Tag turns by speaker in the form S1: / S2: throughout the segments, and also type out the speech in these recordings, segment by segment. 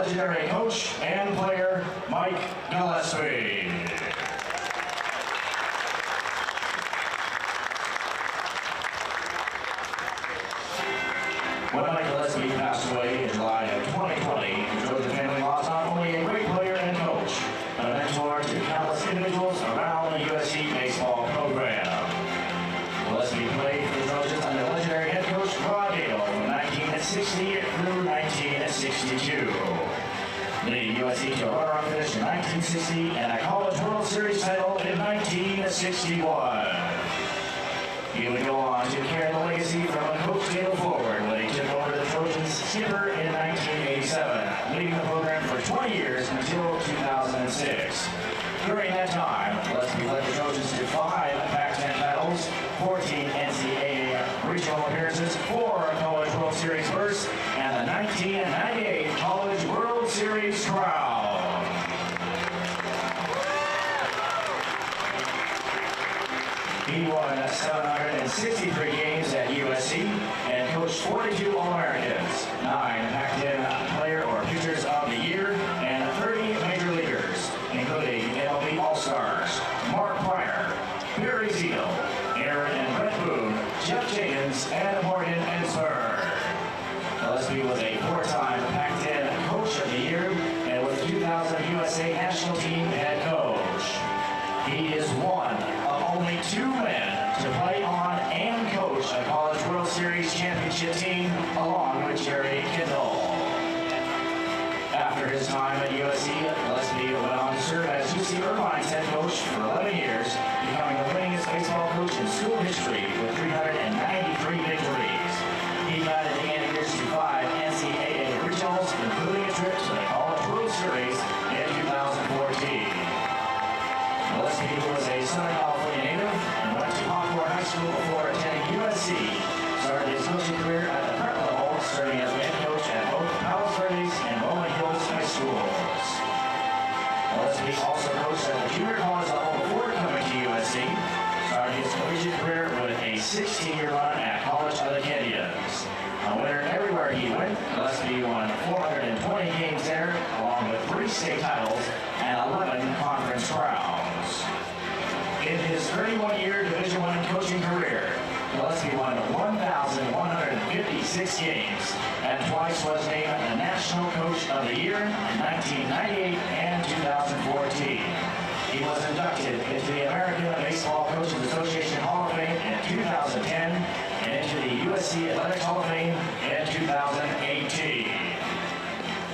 S1: Legendary coach and player, Mike Gillespie. When Mike Gillespie passed away in July of 2020, the Trojan family lost not only a great player and coach, but a mentor to countless individuals around the USC baseball program. Gillespie played for the Trojans under legendary head coach Rod Dale from 1960 through 1962. Leading USC to a runner-up finish in 1960 and a College World Series title in 1961. He would go on to carry the legacy from Coach Dale forward when he took over the Trojans skipper in 1987, leading the program for 20 years until 2006. During that time, Gillespie led the Trojans to 5 Pac-10 titles, 14 NCAA regional appearances, 4 College World Series berths, and the 1998 College World Series crown. He won 763 games at USC and coached 42 All-Americans, 9 Pac-10 Player or Pitchers of the Year, and 30 Major Leaguers, including MLB All-Stars, Mark Pryor, Barry Zito, Aaron and Brett Boone, Jeff Jenkins, and Morgan Ensberg. Gillespie was a 4-time Pac-10 Coach of the Year and was the 2000 USA National Team Head Coach. He is one of only 2 men to play on and coach a College World Series championship team, along with Jerry Kindle. After his time at USC, Gillespie went on to serve as UC Irvine's head coach for 11 years, becoming the winningest baseball coach in school history with 393 victories. He guided the Anteaters to 5 NCAA regionals, including a trip to the College World Series in 2014. Gillespie was a Southern California native and went to Hawthorne High School before attending USC. Started his coaching career at the prep level, serving as head coach at both Palos Verdes and Rolling Hills High Schools. Gillespie also coached at the junior college level before coming to USC. Started his collegiate career with a 16-year run at College of the Canyons. A winner everywhere he went, Gillespie won 420 games there, along with 3 state titles and 11 conference crowns. In his 31-year Division I coaching career, Gillespie won 1,156 games and twice was named the National Coach of the Year in 1998 and 2014. He was inducted into the American Baseball Coaches Association Hall of Fame in 2010 and into the USC Athletics Hall of Fame in 2018.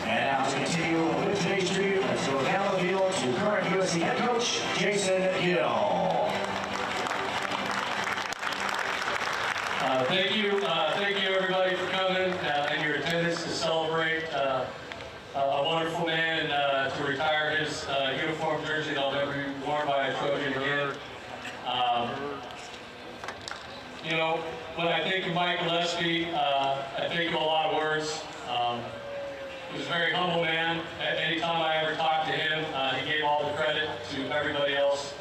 S1: And now to continue with today's tribute, let's go down the field to current USC head coach, Jason Gill.
S2: Thank you everybody for coming and your attendance to celebrate a wonderful man to retire his uniform jersey that'll never be worn by a Trojan again. You know, when I think of Mike Gillespie, I think of a lot of words. He was a very humble man. Anytime I ever talked to him, he gave all the credit to everybody else.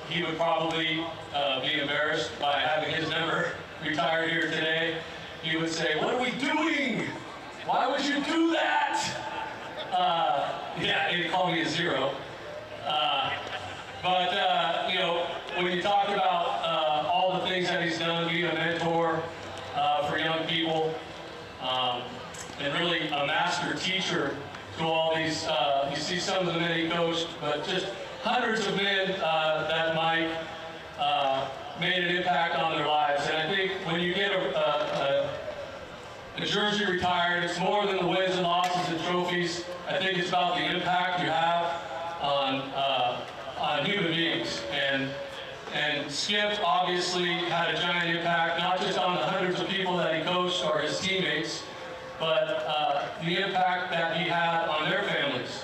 S2: He would probably be embarrassed by having his number retired here today. He would say, "What are we doing? Why would you do that?" Yeah, he'd call me a 0. You know, when you talk about all the things that he's done, being a mentor for young people, and really a master teacher to all these, you see some of the men he coached, but just hundreds of men that Mike made an impact on their lives. And I think when you get a jersey retired, it's more than the wins and losses and trophies. I think it's about the impact you have on human beings. And Skip obviously had a giant impact, not just on the hundreds of people that he coached or his teammates, but the impact that he had on their families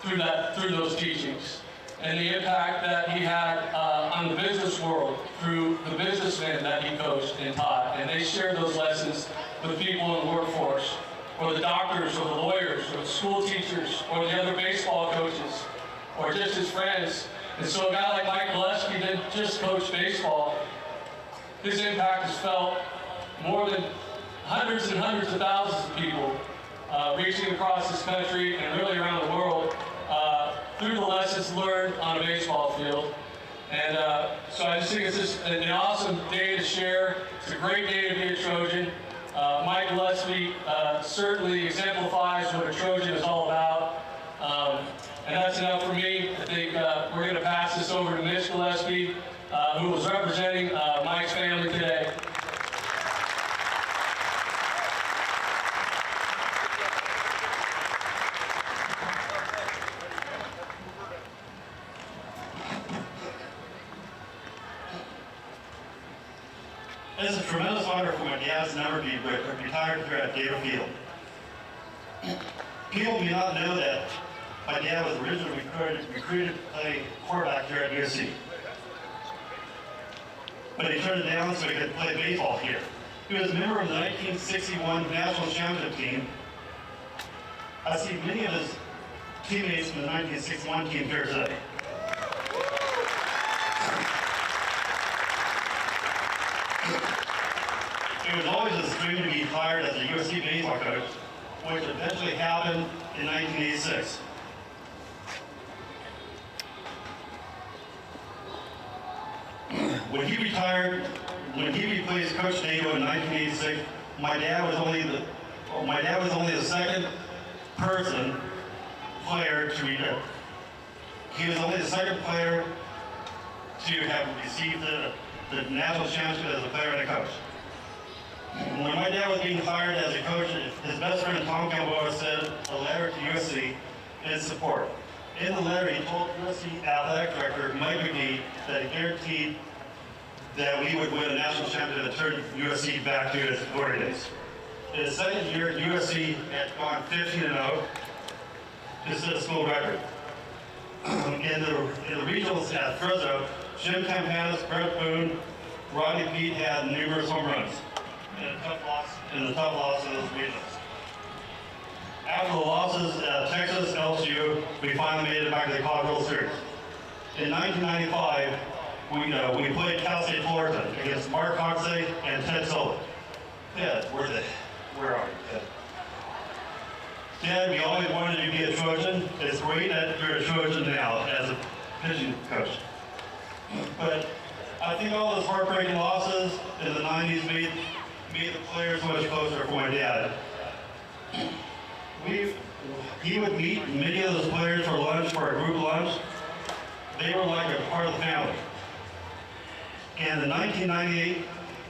S2: through those teachings, and the impact that he had on the business world through the businessmen that he coached and taught. And they shared those lessons with people in the workforce, or the doctors, or the lawyers, or the school teachers, or the other baseball coaches, or just his friends. And so a guy like Mike Gillespie didn't just coach baseball. His impact is felt more than hundreds and hundreds of thousands of people reaching across this country and really around the world through the lessons learned on a baseball field. And so I just think it's just an awesome day to share. It's a great day to be a Trojan. Mike Gillespie certainly exemplifies what a Trojan is all about. And that's enough for me. I think we're going to pass this over to Miss Gillespie, who was representing Mike's family today.
S3: It is a tremendous honor for my dad to never be retired here at Gator Field. People may not know that my dad was originally recruited to play quarterback here at USC. But he turned it down so he could play baseball here. He was a member of the 1961 National Championship team. I see many of his teammates from the 1961 team here today. It was always his dream to be hired as a USC baseball coach, which eventually happened in 1986. When he retired, when he replaced Coach Nato in 1986, my dad was only the second player to retire. He was only the second player to have received the national championship as a player and a coach. When my dad was being hired as a coach, his best friend Tom Gamboa sent a letter to USC in his support. In the letter, he told USC athletic director Mike McGee that he guaranteed that we would win a national championship and turn USC back to its glory days. In his second year, USC had gone 15-0 to set a school record. In the regionals at Fresno, Jim Campanis, Brett Boone, Rodney Pete had numerous home runs in the tough loss of those regionals. After the losses at Texas, LSU, we finally made it back to the College World Series. In 1995, we played Cal State Fullerton against Mark Hoxsey and Ted Sullivan. Ted, where are you, Ted? Ted, we always wanted you to be a Trojan. It's great that you're a Trojan now as a pitching coach. But I think all those heartbreaking losses in the 90s made the players much closer for my dad. He would meet many of those players for lunch, for a group lunch. They were like a part of the family. And in 1998,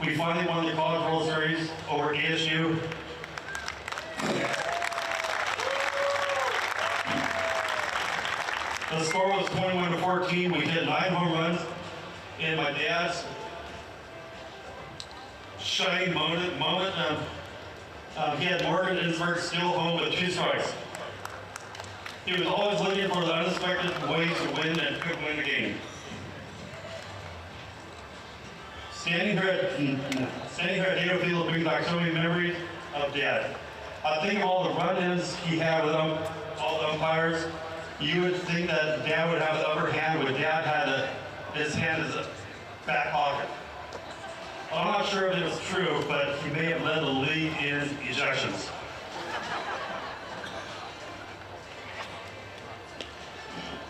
S3: we finally won the College World Series over ASU. The score was 21-14. We hit 9 home runs. And my dad's shining moment, he had Morgan Insberg still home with 2 strikes. He was always looking for the unexpected ways to win and could win the game. Standing here at Gator Field brings back so many memories of Dad. I think of all the run-ins he had with all the umpires. You would think that Dad would have the upper hand, but Dad had his hand in his back pocket. I'm not sure if it was true, but he may have led the league in ejections.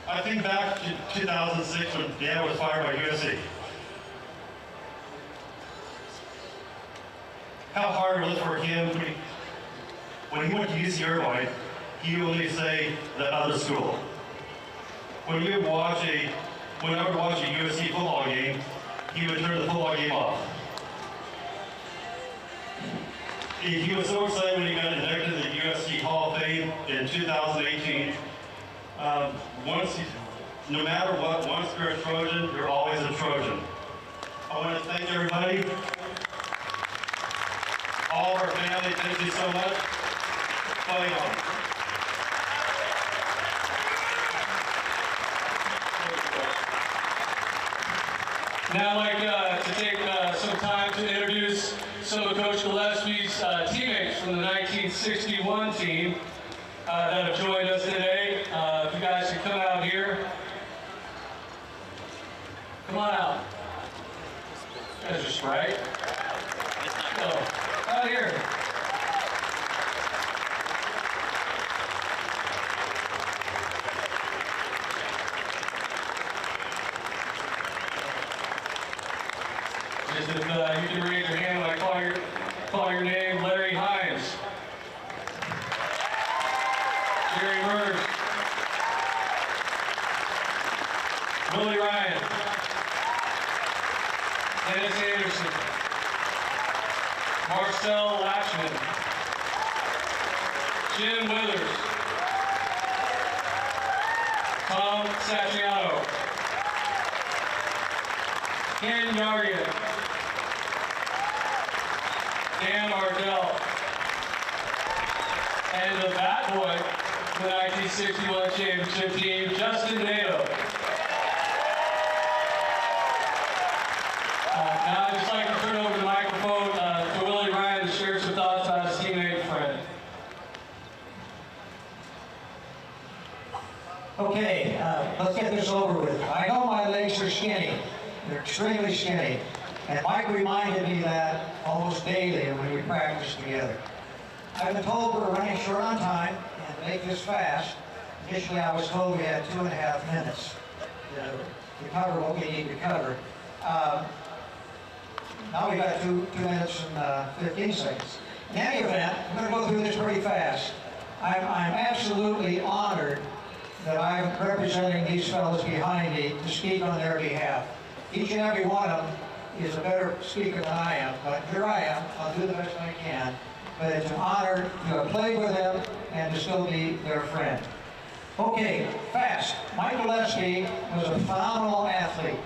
S3: I think back to 2006 when Dad was fired by USC. How hard it was for him when he went to UC Irvine, he would only say the other school. When I would watch a USC football game, he would turn the football game off. He was so excited when he got inducted to the USC Hall of Fame in 2018. No matter what, once you're a Trojan, you're always a Trojan. I want to thank everybody, all of our family, thank you so much. Fight on.
S2: Now I'd like to take some time to introduce some of Coach Gillespie's teammates from the 1961 team that have joined us today. If you guys can come out here. Come on out. You guys are spry. So, out here. Gary Murs. Willie Ryan. Dennis Anderson. Marcel Lashman. Jim Withers. Tom Sacciano. Ken Yargan. Dan Ardell. And the bat boy for the 1961 championship team, Justin Nato. Now I'd just like to turn over the microphone to Willie Ryan to share some thoughts on his teammate and friend.
S4: Okay, let's get this over with. I know my legs are skinny. They're extremely skinny. And Mike reminded me that almost daily when we practice together. I've been told we're running short on time and make this fast. Initially, I was told we had 2.5 minutes to cover what we need to cover. Now we got 2 minutes and 15 seconds. In any event, I'm going to go through this pretty fast. I'm absolutely honored that I'm representing these fellows behind me to speak on their behalf. Each and every one of them is a better speaker than I am, but here I am. I'll do the best I can. But it's an honor to have played with them and to still be their friend. Okay, fast. Mike Gillespie was a phenomenal athlete.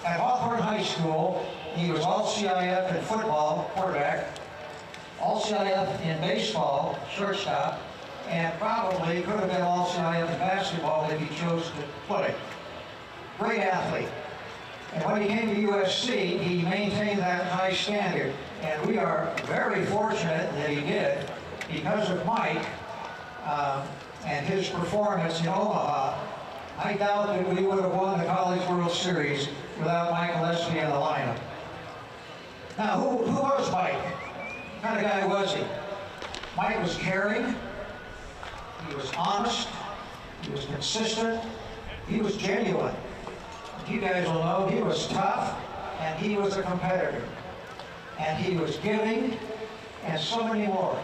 S4: At Hawthorne High School, he was all-CIF in football, quarterback, all-CIF in baseball, shortstop, and probably could have been all-CIF in basketball if he chose to play. Great athlete. And when he came to USC, he maintained that high standard. And we are very fortunate that he did because of Mike and his performance in Omaha. I doubt that we would have won the College World Series without Mike Gillespie in the lineup. Now, who was Mike? What kind of guy was he? Mike was caring, he was honest, he was consistent, he was genuine. You guys will know he was tough and he was a competitor. And he was giving and so many more.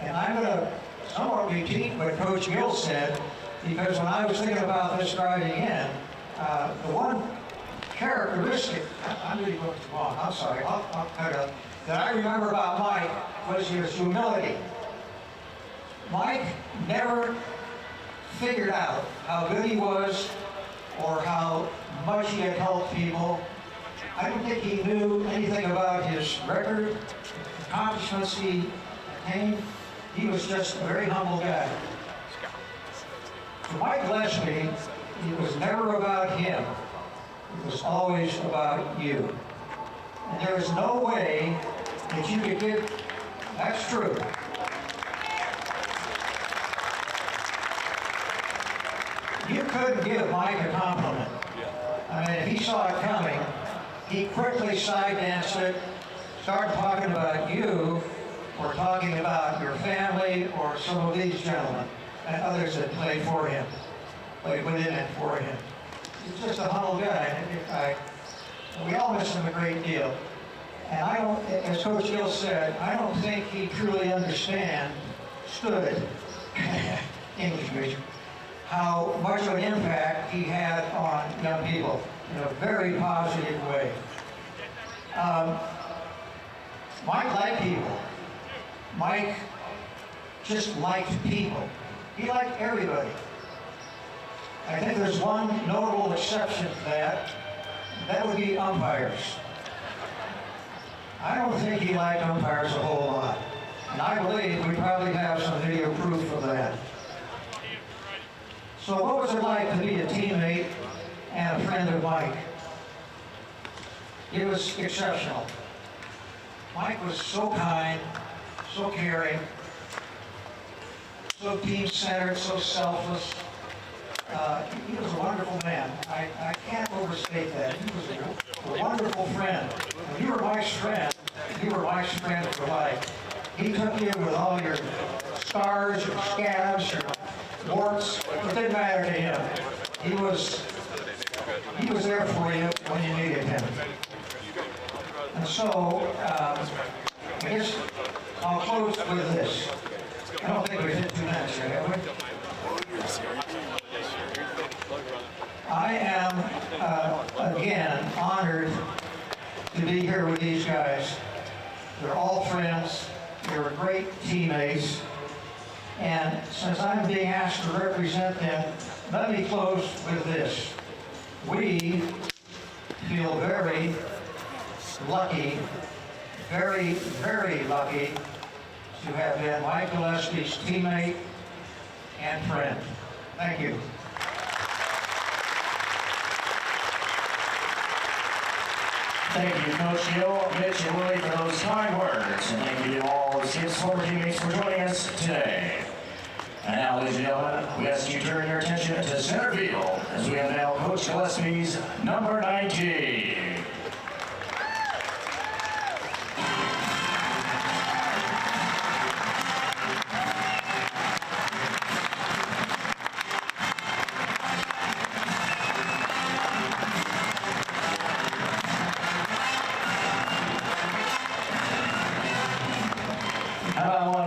S4: And I'm going to somewhat repeat what Coach Gill said, because when I was thinking about this driving in, the one characteristic, I'm really looking wrong, I'm sorry, I'll cut up, that I remember about Mike was his humility. Mike never figured out how good he was or how much he had helped people. I don't think he knew anything about his record, accomplishments he attained. He was just a very humble guy. For Mike Gillespie, it was never about him. It was always about you. And there is no way that you could get, that's true. You couldn't give Mike a compliment. I mean, if he saw it coming, he quickly side-danced it, started talking about you, or talking about your family, or some of these gentlemen, and others that played for him, played with him and for him. He's just a humble guy. We all miss him a great deal. And I don't, as Coach Gill said, I don't think he truly understood, English major, how much of an impact he had on young people in a very positive way. Mike liked people. Mike just liked people. He liked everybody. I think there's one notable exception to that. That would be umpires. I don't think he liked umpires a whole lot. And I believe we probably have some video proof of that. So what was it like to be a teammate and a friend of Mike? It was exceptional. Mike was so kind, so caring, so team-centered, so selfless. He was a wonderful man. I can't overstate that. He was a wonderful friend. When you were Mike's friend, you were Mike's friend for life. He took you with all your scars, your scabs, your warts. It didn't matter to him. He was there for you when you needed him. And so, I guess I'll close with this. I don't think we've hit 2 minutes yet, have these guys. They're all friends. They were great teammates. And since I'm being asked to represent them, let me close with this. We feel very lucky, very, very lucky to have been Mike Gillespie's teammate and friend. Thank you.
S1: Thank you, Coach Hill, Mitch, and Willie, for those kind words. And thank you to all of his former teammates for joining us today. And now, ladies and gentlemen, we ask you to turn your attention to center field as we unveil Coach Gillespie's number 19. How about